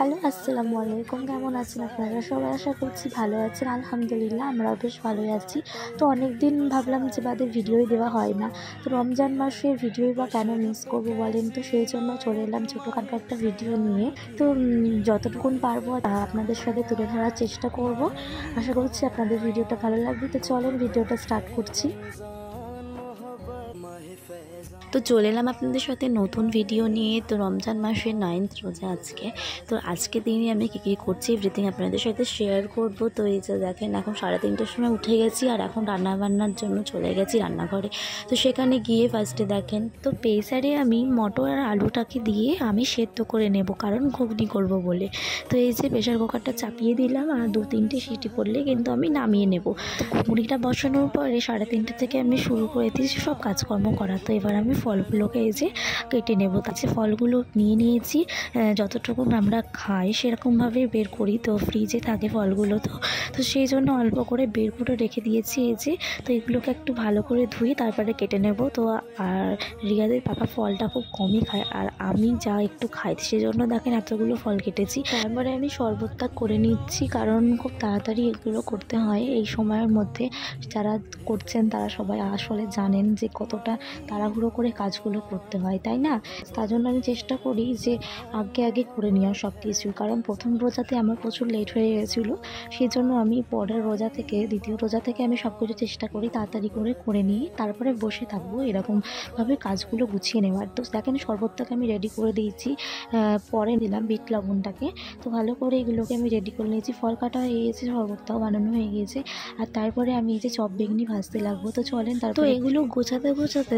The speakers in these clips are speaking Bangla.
হ্যালো, আসসালামু আলাইকুম। কেমন আছেন আপনারা সবাই? আশা করছি ভালো আছেন। আলহামদুলিল্লাহ আমরাও বেশ ভালোই আছি। তো অনেক দিন ভাবলাম যে বাদে ভিডিওই দেওয়া হয় না। তো রমজান মাসের ভিডিওই বা কেন মিস করবো বলেন? তো সেই জন্য চলে এলাম ছোটোখাটো একটা ভিডিও নিয়ে। তো যতটুকুন পারবো আপনাদের সাথে তুলে ধরার চেষ্টা করব। আশা করছি আপনাদের ভিডিওটা ভালো লাগবে। তো চলেন ভিডিওটা স্টার্ট করছি। তো চলে এলাম আপনাদের সাথে নতুন ভিডিও নিয়ে। তো রমজান মাসের 9th রোজা আজকে। তো আজকে দিনে আমি কী করছি এভরিথিং আপনাদের সাথে শেয়ার করব। তো এই যে দেখেন, এখন 3:30টার সময় উঠে গেছি আর এখন রান্নাবান্নার জন্য চলে গেছি রান্নাঘরে। তো সেখানে গিয়ে ফার্স্টে দেখেন, তো প্রেসারে আমি মটর আর আলুটাকে দিয়ে আমি সেদ্ধ করে নেব, কারণ ঘুগনি করব বলে। তো এই যে প্রেসার কুকারটা চাপিয়ে দিলাম আর 2-3টে সিটি পড়লে কিন্তু আমি নামিয়ে নেব। তো ঘুগনিটা বসানোর পরে 3:30 থেকে আমি শুরু করে দিয়েছি সব কাজকর্ম করা। তো এবার আমি ফলগুলোকে এই যে কেটে নেব। তাছে ফলগুলো নিয়েছি, যতটুকু আমরা খাই সেরকমভাবে বের করি। তো ফ্রিজে থাকে ফলগুলো, তো সেই জন্য অল্প করে বের করে রেখে দিয়েছি এই যে। তো এগুলোকে একটু ভালো করে ধুয়ে তারপরে কেটে নেব। তো আর রিয়াদের পাপা ফলটা খুব কমই খায় আর আমি যা একটু খাই, সেজন্য দেখেন এতগুলো ফল কেটেছি। তারপরে আমি শরবতটা করে নিচ্ছি, কারণ খুব তাড়াতাড়ি এগুলো করতে হয় এই সময়ের মধ্যে। যারা করছেন তারা সবাই আসলে জানেন যে কতটা তাড়াহুড়ো করে কাজগুলো করতে হয়, তাই না? তার জন্য আমি চেষ্টা করি যে আগে করে নেওয়া সব কিছু, কারণ প্রথম রোজাতে আমার প্রচুর লেট হয়ে গেছিলো। সেই জন্য আমি পরের রোজা থেকে, দ্বিতীয় রোজা থেকে আমি সব কিছু চেষ্টা করি তাড়াতাড়ি করে নিই, তারপরে বসে থাকবো এরকমভাবে কাজগুলো গুছিয়ে নেওয়ার। তো দেখেন শরবতটাকে আমি রেডি করে দিয়েছি, পরে দিলাম বিট লবণটাকে। তো ভালো করে এগুলোকে আমি রেডি করে নিয়েছি, ফল কাটা হয়ে গিয়েছে, শরবতটাও বানানো হয়ে গিয়েছে। আর তারপরে আমি এই যে চপ বেগুনি ভাজতে লাগবো। তো চলেন তো এগুলো গোছাতে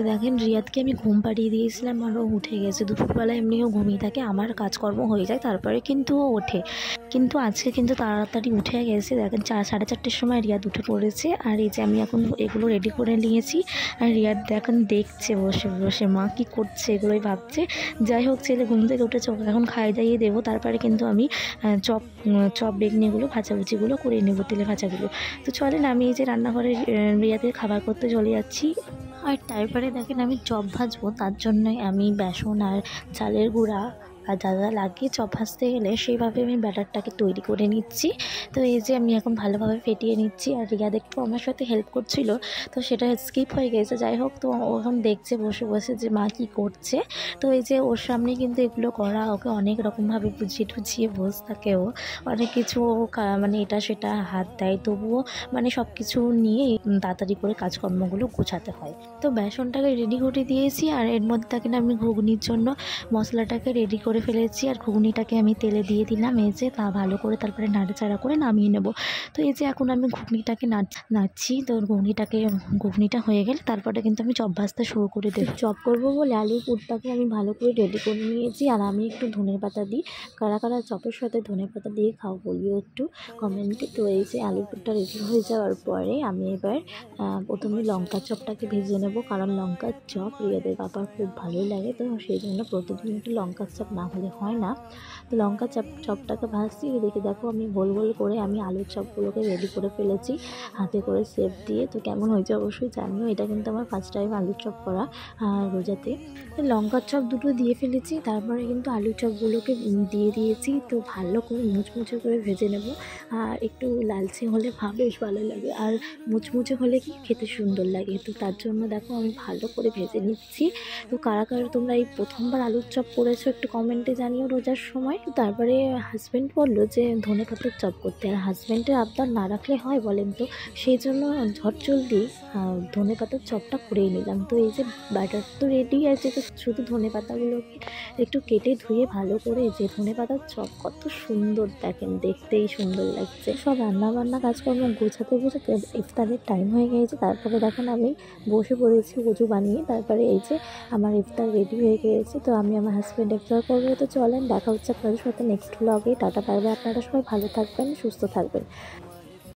দেখেন রিয়াদকে আমি ঘুম পাড়িয়ে দিয়েছিলাম আর ও উঠে গেছে। দুপুরবেলা এমনিও ঘুমিয়ে থাকে, আমার কাজকর্ম হয়ে যায় তারপরে কিন্তু ও ওঠে। কিন্তু আজকে কিন্তু তাড়াতাড়ি উঠে গেছে। দেখেন 4-4:30টার সময় রিয়াদ উঠে পড়েছে। আর এই যে আমি এখন এগুলো রেডি করে নিয়েছি আর রিয়াদ এখন দেখছে বসে বসে মা কি করছে, এগুলোই ভাবছে। যাই হোক, ছেলে ঘুম থেকে উঠেছে, ওকে এখন খাই দাইয়ে দেবো। তারপরে কিন্তু আমি চপ বেগনিগুলো ভাজাভুজিগুলো করে নেব, তেলে ভাজাগুলো। তো চলেন আমি এই যে রান্নাঘরে রিয়াদের খাবার করতে চলে যাচ্ছি। আর তারপরে দেখেন আমি চপ ভাজবো, তার জন্যই আমি বেসন আর চালের গুঁড়া আর যা লাগিয়ে চপ ভাজতে গেলে সেইভাবে আমি ব্যাটারটাকে তৈরি করে নিচ্ছি। তো এই যে আমি এখন ভালোভাবে ফেটিয়ে নিচ্ছি আর রিয়াদ একটু আমার সাথে হেল্প করছিল, তো সেটা স্কিপ হয়ে গেছে। যাই হোক, তো ও এখন দেখছে বসে বসে যে মা কী করছে। তো এই যে ওর সামনে কিন্তু এগুলো করা, ওকে অনেক রকমভাবে বুঝিয়ে বসে থাকে। ও অনেক কিছু মানে এটা সেটা হাত দেয়, তবুও মানে সব কিছু নিয়ে তাড়াতাড়ি করে কাজকর্মগুলো গোছাতে হয়। তো বেসনটাকে রেডি করে দিয়েছি আর এর মধ্যে থাকে না, আমি ঘুগনির জন্য মশলাটাকে রেডি করে ফেলেছি আর ঘুগনিটাকে আমি তেলে দিয়ে দিলাম এই যে। তা ভালো করে তারপরে নাড়াচাড়া করে নামিয়ে নেব। তো এই যে এখন আমি ঘুগনিটাকে নাড়ছি। তো ঘুগনিটা হয়ে গেলে তারপরে কিন্তু আমি চপ ভাজতে শুরু করে দেব। চপ করবো বলে আলুর পুরটাকে আমি ভালো করে রেডি করে নিয়েছি আর আমি একটু ধনের পাতা দিই। কারা চপের সাথে ধনের পাতা দিয়ে খাও বলিও একটু কমেন্টে। তো এই যে আলুর পুরটা রেডি হয়ে যাওয়ার পরে আমি এবার প্রথমে লঙ্কা চপটাকে ভেজে নেব, কারণ লঙ্কার চপ রিয়াদের বাবার খুব ভালোই লাগে। তো সেই জন্য প্রতিদিন একটু লঙ্কার চপ না হলে হয় না। তো লঙ্কা চপটাকে ভাজছি। এদিকে দেখো আমি গোল করে আমি আলুর চপগুলোকে রেডি করে ফেলেছি হাতে করে শেপ দিয়ে। তো কেমন হয়েছে অবশ্যই জানিও। এটা কিন্তু আমার ফার্স্ট টাইম আলুর চপ করা রোজাতে। তো লঙ্কার চপ দুটো দিয়ে ফেলেছি, তারপরে কিন্তু আলুর চপগুলোকে দিয়ে দিয়েছি। তো ভালো করে মুচমুচে করে ভেজে নেব, আর একটু লালচে হলে বেশ ভালো লাগে, আর মুচমুচে হলে কি খেতে সুন্দর লাগে। তো তার জন্য দেখো আমি ভালো করে ভেজে নিচ্ছি। তো কারা তোমরা এই প্রথমবার আলুর চপ করেছো একটু কমেন্টে জানিও রোজার সময়। তারপরে হাজব্যান্ড বললো যে ধনে পাতার চপ করতে, আর হাজব্যান্ডের আবদার না রাখলে হয় বলেন? তো সেই জন্য ঝটজলদি ধনে পাতার চপটা করেই নিলাম। তো এই যে ব্যাটার তো রেডি আছে, তো শুধু ধনে পাতাগুলোকে একটু কেটে ধুয়ে ভালো করে, যে ধনে পাতার চপ কত সুন্দর দেখেন, দেখতেই সুন্দর লাগছে। সব রান্নাবান্না কাজকর্ম গোছাতে ইফতারের টাইম হয়ে গিয়েছে। তারপরে দেখেন আমি বসে পড়েছি ওযু বানিয়ে। তারপরে এই যে আমার ইফতার রেডি হয়ে গিয়েছে। তো আমি আমার হাজব্যান্ড ইফতার করবো। তো চলেন দেখা হচ্ছে আপনাদের সাথে নেক্সট ব্লগে। Tata bye bye. আপনারা সবাই ভালো থাকবেন, সুস্থ থাকবেন।